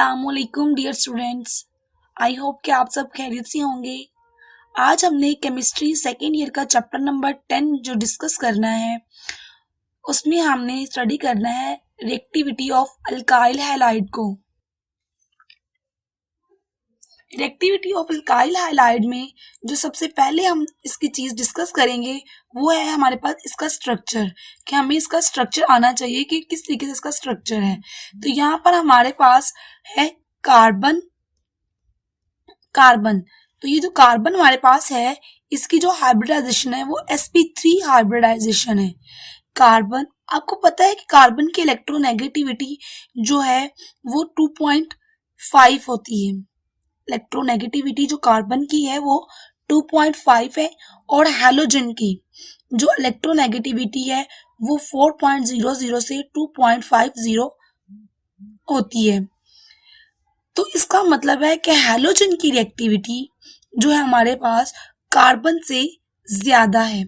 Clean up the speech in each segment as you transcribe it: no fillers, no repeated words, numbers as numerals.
अस्सलामुअलैकुम dear students. I hope कि आप सब खैरियत से होंगे। आज हमने केमिस्ट्री सेकेंड ईयर का चैप्टर नंबर 10 जो डिस्कस करना है, उसमें हमने स्टडी करना है रिएक्टिविटी ऑफ अल्काइल हैलाइड को। रिएक्टिविटी ऑफ अल्काइल हैलाइड में जो सबसे पहले हम इसकी चीज़ डिस्कस करेंगे वो है हमारे पास इसका स्ट्रक्चर, कि हमें इसका स्ट्रक्चर आना चाहिए कि किस तरीके से इसका स्ट्रक्चर है। तो यहाँ पर हमारे पास है कार्बन। तो ये जो कार्बन हमारे पास है, इसकी जो हाइब्रिडाइजेशन है वो sp3 हाइब्रिडाइजेशन है। कार्बन, आपको पता है कि कार्बन की इलेक्ट्रोनेगेटिविटी जो है वो 2.5 होती है। इलेक्ट्रोनेगेटिविटी जो कार्बन की है वो 2.5 है और हैलोजन की जो इलेक्ट्रोनेगेटिविटी है वो 4.00 से 2.50 होती है। तो इसका मतलब है कि हैलोजन की रिएक्टिविटी जो है हमारे पास कार्बन से ज्यादा है।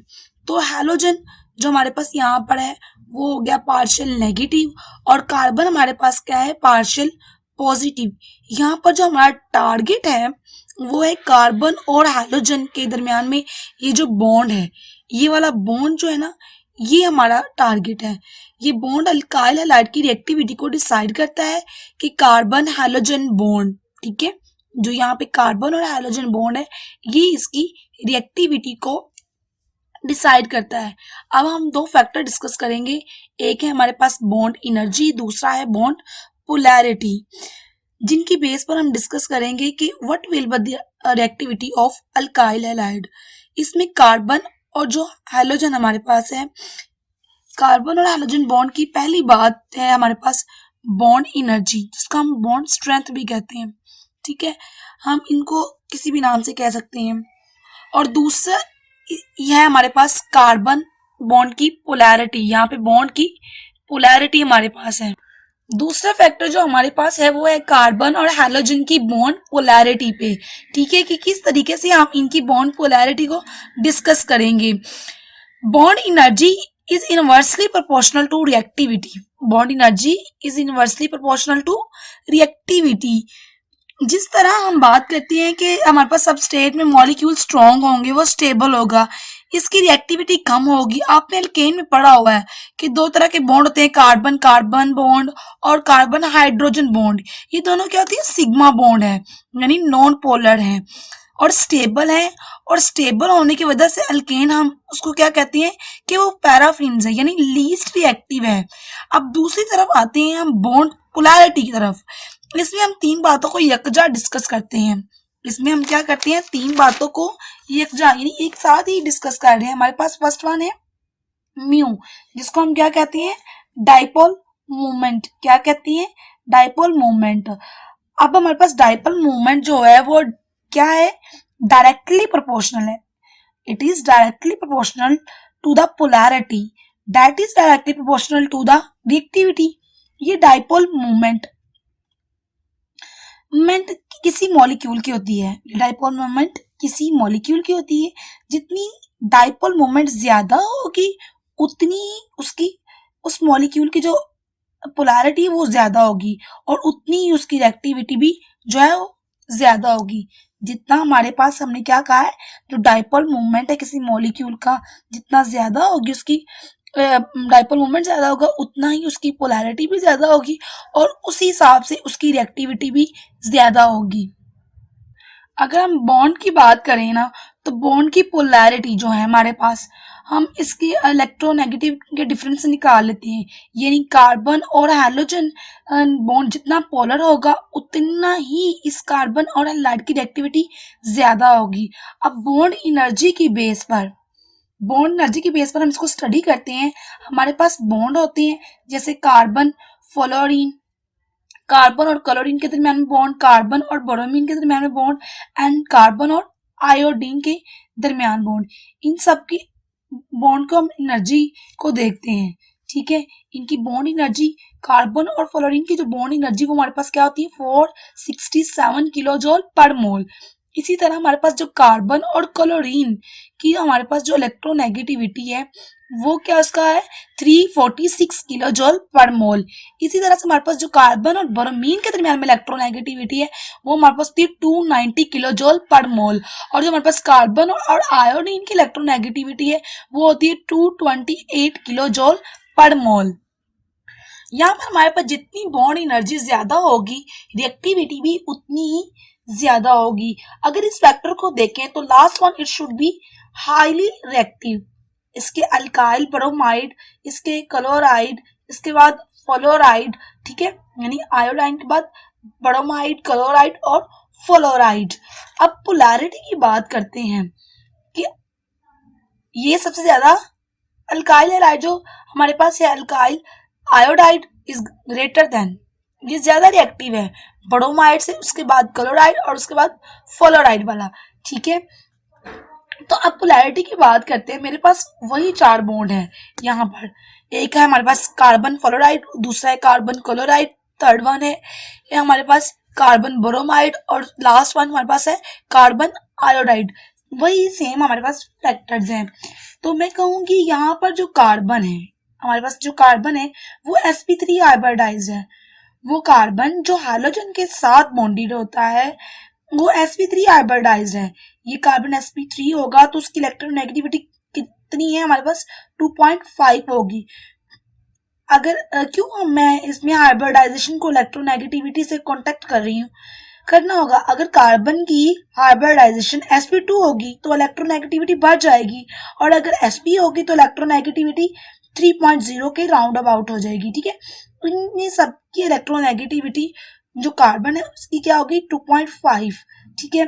तो हैलोजन जो हमारे पास यहाँ पर है वो हो गया पार्शियल नेगेटिव और कार्बन हमारे पास क्या है, पार्शियल पॉजिटिव। यहाँ पर जो हमारा टारगेट है वो है कार्बन और हैलोजन के दरमियान में ये जो बॉन्ड है, ये वाला बॉन्ड जो है ना, ये हमारा टारगेट है। ये बॉन्ड अल्काइल हैलाइड की रिएक्टिविटी को डिसाइड करता है कि कार्बन हैलोजन बॉन्ड, ठीक है, जो यहाँ पे कार्बन और हैलोजन बॉन्ड है ये इसकी रिएक्टिविटी को डिसाइड करता है। अब हम दो फैक्टर डिस्कस करेंगे, एक है हमारे पास बॉन्ड एनर्जी, दूसरा है बॉन्ड पोलैरिटी, जिनकी बेस पर हम डिस्कस करेंगे कि what will be the reactivity of alkyl halide. इसमें कार्बन और जो हैलोजन हमारे पास है, कार्बन और हैलोजन बॉन्ड की पहली बात है हमारे पास बॉन्ड एनर्जी, जिसको हम बॉन्ड स्ट्रेंथ भी कहते हैं, ठीक है, हम इनको किसी भी नाम से कह सकते हैं। और दूसरा यह है हमारे पास कार्बन बॉन्ड की पोलैरिटी, यहाँ पे बॉन्ड की पोलैरिटी हमारे पास है। दूसरा फैक्टर जो हमारे पास है वो है कार्बन और हैलोजन की बॉन्ड पोलैरिटी पे, ठीक है, कि किस तरीके से हम इनकी बॉन्ड पोलैरिटी को डिस्कस करेंगे। Bond energy is inversely proportional to reactivity. Bond energy is inversely proportional to reactivity. जिस तरह हम बात करते हैं कि हमारे पास सबस्ट्रेट में मॉलिक्यूल स्ट्रॉन्ग होंगे, वो स्टेबल होगा, इसकी रिएक्टिविटी कम होगी। आपने एल्केन में पढ़ा हुआ है कि दो तरह के बॉन्ड होते हैं, कार्बन कार्बन बॉन्ड और कार्बन हाइड्रोजन बॉन्ड। ये दोनों क्या होती है, सिग्मा बॉन्ड है, यानी नॉन पोलर है और स्टेबल है। और स्टेबल होने की वजह से अल्केन हम उसको क्या कहते हैं कि वो पैराफिन्स है, यानी लीस्ट रिएक्टिव है। अब दूसरी तरफ आते हैं हम बॉन्ड पोलैरिटी की तरफ। इसमें हम तीन बातों को यकजा डिस्कस करते हैं। इसमें हम क्या करते हैं, तीन बातों को यकजा यानी एक साथ ही डिस्कस कर रहे हैं। हमारे पास फर्स्ट वन है म्यू, जिसको हम क्या कहते हैं, डाइपोल मूवमेंट। क्या कहते हैं, डाइपोल मूवमेंट। अब हमारे पास डाइपोल मूवमेंट जो है वो क्या है, डायरेक्टली प्रोपोर्शनल है। It is directly proportional to the polarity, that is directly proportional to the reactivity. ये डाइपोल मूवमेंट किसी मॉलिक्यूल की होती है। डाइपोल मूवमेंट किसी मॉलिक्यूल की होती है। जितनी डाइपोल मूवमेंट ज्यादा होगी उतनी उसकी उस मॉलिक्यूल की जो पोलैरिटी वो ज्यादा होगी और उतनी ही उसकी रिएक्टिविटी भी जो है वो ज्यादा होगी। जितना हमारे पास हमने क्या कहा है, जो डाइपोल मूवमेंट है किसी मॉलिक्यूल का, जितना ज्यादा होगी उसकी डाइपोल मूवमेंट ज्यादा होगा, उतना ही उसकी पोलैरिटी भी ज्यादा होगी और उसी हिसाब से उसकी रिएक्टिविटी भी ज्यादा होगी। अगर हम बॉन्ड की बात करें ना, तो बॉन्ड की पोलैरिटी जो है हमारे पास, हम इसकी इलेक्ट्रोनेगेटिव के डिफरेंस निकाल लेते हैं। यानी कार्बन और हैलोजन बॉन्ड जितना पोलर होगा उतना ही इस कार्बन और हैलाइड की रिएक्टिविटी ज्यादा होगी। अब बॉन्ड एनर्जी की बेस पर हम इसको स्टडी करते हैं। हमारे पास बॉन्ड होते हैं जैसे कार्बन फ्लोरीन, कार्बन और क्लोरीन के दरमियान में बॉन्ड, कार्बन और ब्रोमीन के दरमियान में बॉन्ड एंड कार्बन और आयोडीन के दरमियान बॉन्ड। इन सब की बॉन्ड को हम एनर्जी को देखते हैं, ठीक है। इनकी बॉन्ड एनर्जी, कार्बन और फ्लोरीन की जो बॉन्ड एनर्जी वो हमारे पास क्या होती है, 467 किलोजोल पर मोल। इसी तरह हमारे पास जो कार्बन और क्लोरीन की हमारे पास जो इलेक्ट्रोनेगेटिविटी है वो क्या उसका है 346 किलो जूल पर मोल। इसी तरह से हमारे पास जो कार्बन और ब्रोमीन के दरमियान में इलेक्ट्रोनेगेटिविटी है वो हमारे पास होती है 290 किलो जूल पर मोल। और जो हमारे पास कार्बन और आयोडीन की इलेक्ट्रोनेगेटिविटी है वो होती है 228 किलो जूल पर मोल। यहाँ पर हमारे पास जितनी बॉन्ड एनर्जी ज्यादा होगी रिएक्टिविटी भी उतनी ही ज्यादा होगी। अगर इस फैक्टर को देखें तो last one it should be highly reactive. इसके अल्काइल ब्रोमाइड, इसके क्लोराइड, इसके बाद फ्लोराइड, ठीक है, यानी आयोडाइन के बाद ब्रोमाइड, क्लोराइड और फ्लोराइड। अब पोलैरिटी की बात करते हैं कि ये सबसे ज्यादा अल्काइल हैलाइड जो हमारे पास है alkyl iodide is greater than, ये ज्यादा रिएक्टिव है ब्रोमाइड से, उसके बाद क्लोराइड और उसके बाद फ्लोराइड वाला, ठीक है। तो अब पोलैरिटी की बात करते हैं। मेरे पास वही 4 बॉन्ड है यहाँ पर। एक है हमारे पास कार्बन फ्लोराइड, दूसरा है कार्बन क्लोराइड, थर्ड वन है ये हमारे पास कार्बन ब्रोमाइड और लास्ट वन हमारे पास है कार्बन आयोडाइड। वही सेम हमारे पास फैक्टर्स हैं। तो मैं कहूँगी यहाँ पर जो कार्बन है, हमारे पास जो कार्बन है वो sp3 हाइब्रिडाइज्ड है। वो कार्बन जो हैलोजन के साथ बॉन्डेड होता है वो sp3 हाइब्रिडाइज्ड है। ये कार्बन sp3 होगा तो उसकी इलेक्ट्रोनेगेटिविटी कितनी है हमारे पास 2.5 होगी। अगर क्यों मैं इसमें हाइब्रिडाइजेशन को इलेक्ट्रोनेगेटिविटी से कांटेक्ट कर रही हूँ, करना होगा। अगर कार्बन की हाइब्रिडाइजेशन sp2 होगी तो इलेक्ट्रोनेगेटिविटी बढ़ जाएगी, और अगर sp होगी तो इलेक्ट्रोनेगेटिविटी 3.0 के राउंड अबाउट हो जाएगी, ठीक है। इन सब की इलेक्ट्रोनेगेटिविटी जो कार्बन है उसकी क्या होगी 2.5, ठीक है।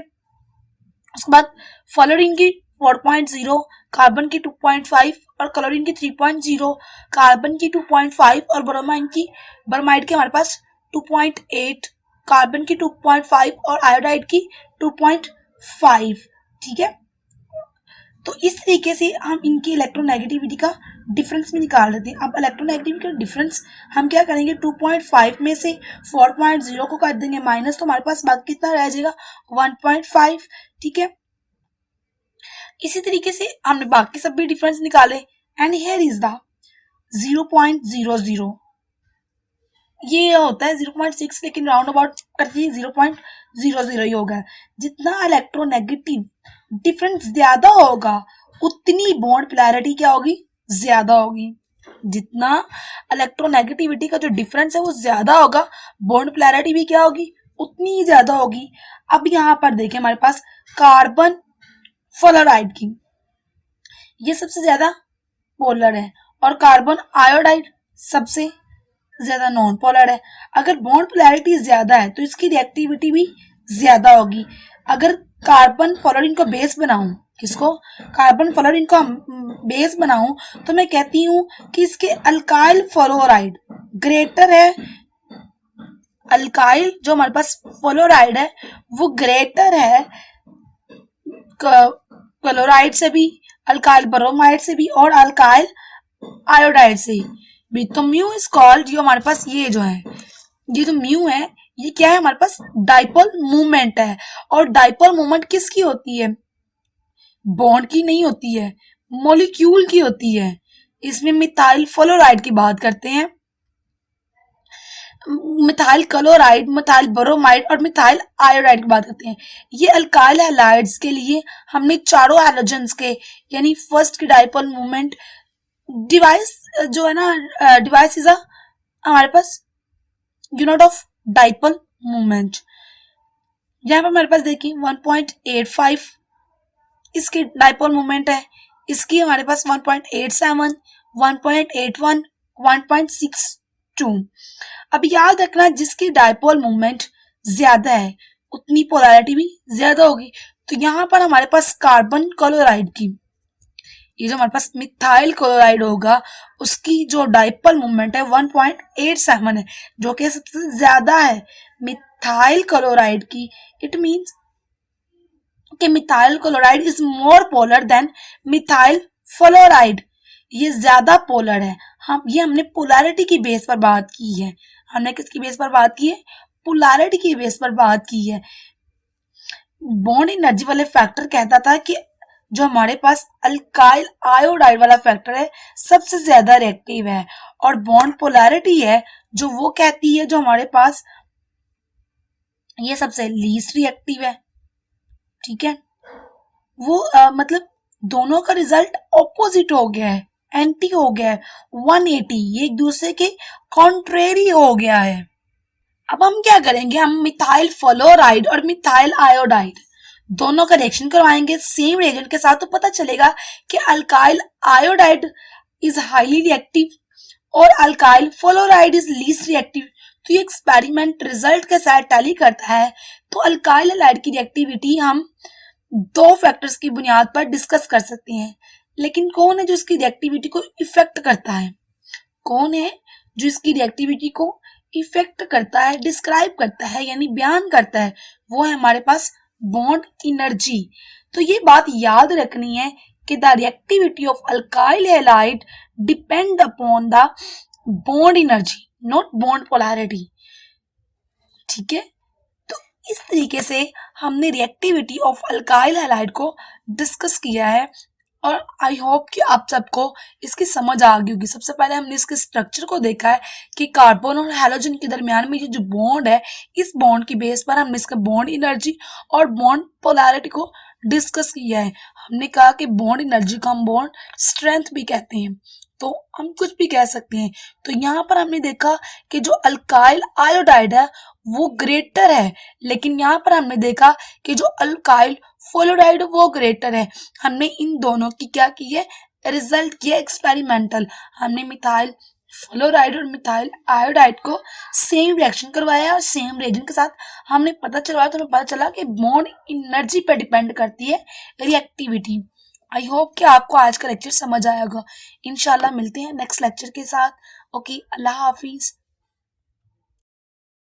उसके बाद फ्लोरीन की 4.0, कार्बन की 2.5 और क्लोरीन की 3.0, कार्बन की 2.5 और ब्रोमाइड की हमारे पास 2.8, कार्बन की 2.5 और आयोडाइड की 2.5, ठीक है। तो इस तरीके से हम इनकी इलेक्ट्रोनेगेटिविटी का डिफरेंस भी निकाल लेते हैं। अब इलेक्ट्रोनेगेटिविटी का डिफरेंस हम क्या करेंगे 2.5 में से 4.0 को काट देंगे माइनस, तो हमारे पास बाकी कितना रह जाएगा 1.5, ठीक है। इसी तरीके से हमने बाकी सब भी डिफरेंस निकाले एंड हियर इज द 0.00। ये होता है 0.6 लेकिन राउंड अबाउट करके 0.00 ही होगा। जितना इलेक्ट्रोनेगेटिव डिफरेंस ज्यादा होगा उतनी बॉन्ड पोलैरिटी क्या होगी ज्यादा होगी। जितना इलेक्ट्रोनेगेटिविटी का जो डिफरेंस है वो ज्यादा होगा बॉन्ड पोलैरिटी भी क्या होगी उतनी ही ज्यादा होगी। अब यहाँ पर देखें हमारे पास कार्बन फ्लोराइड की ये सबसे ज्यादा पोलर है और कार्बन आयोडाइड सबसे ज्यादा नॉन पोलर है। अगर बॉन्ड पोलैरिटी ज्यादा है तो इसकी रिएक्टिविटी भी ज्यादा होगी। अगर कार्बन फ्लोरीन को बेस बनाऊं, किसको कार्बन फ्लोरीन को बेस बनाऊं, तो मैं कहती हूं कि इसके अल्काइल फ्लोराइड ग्रेटर है। अल्काइल जो हमारे पास फ्लोराइड है वो ग्रेटर है क्लोराइड से भी, अल्काइल ब्रोमाइड से भी और अल्काइल आयोडाइड से भी। तो म्यू इज कॉल्ड, जो हमारे पास ये जो है ये जो म्यू है ये क्या है हमारे पास डाइपोल मूवमेंट है। और डाइपोल मूवमेंट किसकी होती है बॉन्ड की नहीं होती है मॉलिक्यूल की होती है। इसमें मिथाइल फ्लोराइड की बात करते हैं, मिथाइल क्लोराइड, मिथाइल ब्रोमाइड और मिथाइल आयोडाइड की बात करते हैं। ये अल्काइल हैलाइड्स के लिए हमने चारों हैलोजेंस के यानी फर्स्ट की डाइपोल मूवमेंट डिवाइस जो है ना डिवाइस इज हमारे पास यूनिट ऑफ डाइपोल मूवमेंट। यहाँ पर हमारे पास देखिए 1.85 इसकी डाइपोल मूवमेंट है, इसकी हमारे पास 1.87, 1.81, 1.62। अब याद रखना जिसकी डाइपोल मूवमेंट ज्यादा है उतनी पोलैरिटी भी ज्यादा होगी। तो यहाँ पर हमारे पास कार्बन क्लोराइड की ये जो हमारे पास मिथाइल क्लोराइड होगा उसकी जो डाइपोल मूवमेंट है 1.87 है जो कि सबसे ज्यादा है मिथाइल क्लोराइड की। इट मींस कि methyl chloride is more polar than methyl fluoride, ये ज्यादा पोलर है। हमने पोलैरिटी की बेस पर बात की है। हमने किसकी बेस पर बात की है पोलैरिटी की बेस पर बात की है। बॉन्ड एनर्जी वाले फैक्टर कहता था कि जो हमारे पास अल्काइल आयोडाइड वाला फैक्टर है सबसे ज्यादा रिएक्टिव है, और बॉन्ड पोलैरिटी है जो वो कहती है जो हमारे पास ये सबसे लीस्ट रिएक्टिव है। ठीक है, वो मतलब दोनों का रिजल्ट ऑपोजिट हो गया है, एंटी हो गया है, 180, ये एक दूसरे के कॉन्ट्रेरी हो गया है। अब हम क्या करेंगे, हम मिथाइल फ्लोराइड और मिथाइल आयोडाइड दोनों का रिएक्शन करवाएंगे सेम रिएजेंट के साथ, तो पता चलेगा कि alkyl iodide is highly reactive और alkyl fluoride is least reactive. तो ये एक्सपेरिमेंट रिजल्ट के साथ टैली करता है। तो अल्काइल हैलाइड की रिएक्टिविटी हम दो फैक्टर्स की बुनियाद पर डिस्कस कर सकते हैं, लेकिन कौन है जो इसकी रिएक्टिविटी को इफेक्ट करता है, कौन है जो इसकी रिएक्टिविटी को इफेक्ट करता है, डिस्क्राइब करता है यानी बयान करता है, वो है हमारे पास बॉन्ड एनर्जी। तो ये बात याद रखनी है कि the reactivity of alkyl halide depend upon the bond energy, not bond polarity. ठीक है, तो इस तरीके से हमने रिएक्टिविटी ऑफ अल्काइल हैलाइड को डिस्कस किया है, और आई होप कि आप सबको इसकी समझ आ गई होगी। सबसे पहले हमने इसके स्ट्रक्चर को देखा है कि कार्बन और हैलोजन के दरमियान में ये जो बॉन्ड है, इस बॉन्ड की बेस पर हमने इसका बॉन्ड एनर्जी और बॉन्ड पोलैरिटी को डिस्कस किया है। हमने कहा कि बॉन्ड एनर्जी को हम बॉन्ड स्ट्रेंथ भी कहते हैं, तो हम कुछ भी कह सकते हैं। तो यहाँ पर हमने देखा कि जो अल्काइल आयोडाइड है वो ग्रेटर है, लेकिन यहाँ पर हमने देखा कि जो अल्काइल फ्लोराइड वो ग्रेटर है। हमने इन दोनों की क्या की है, रिजल्ट किया एक्सपेरिमेंटल। हमने मिथाइल फ्लोराइड और मिथाइल आयोडाइड को सेम रिएक्शन करवाया और सेम रिएजेंट के साथ हमने पता चलवाया, तो हमें पता चला कि बॉन्ड एनर्जी पे डिपेंड करती है रिएक्टिविटी। आई होप कि आपको आज का लेक्चर समझ आएगा। इंशाल्लाह मिलते हैं नेक्स्ट लेक्चर के साथ। ओके, अल्लाह हाफिज।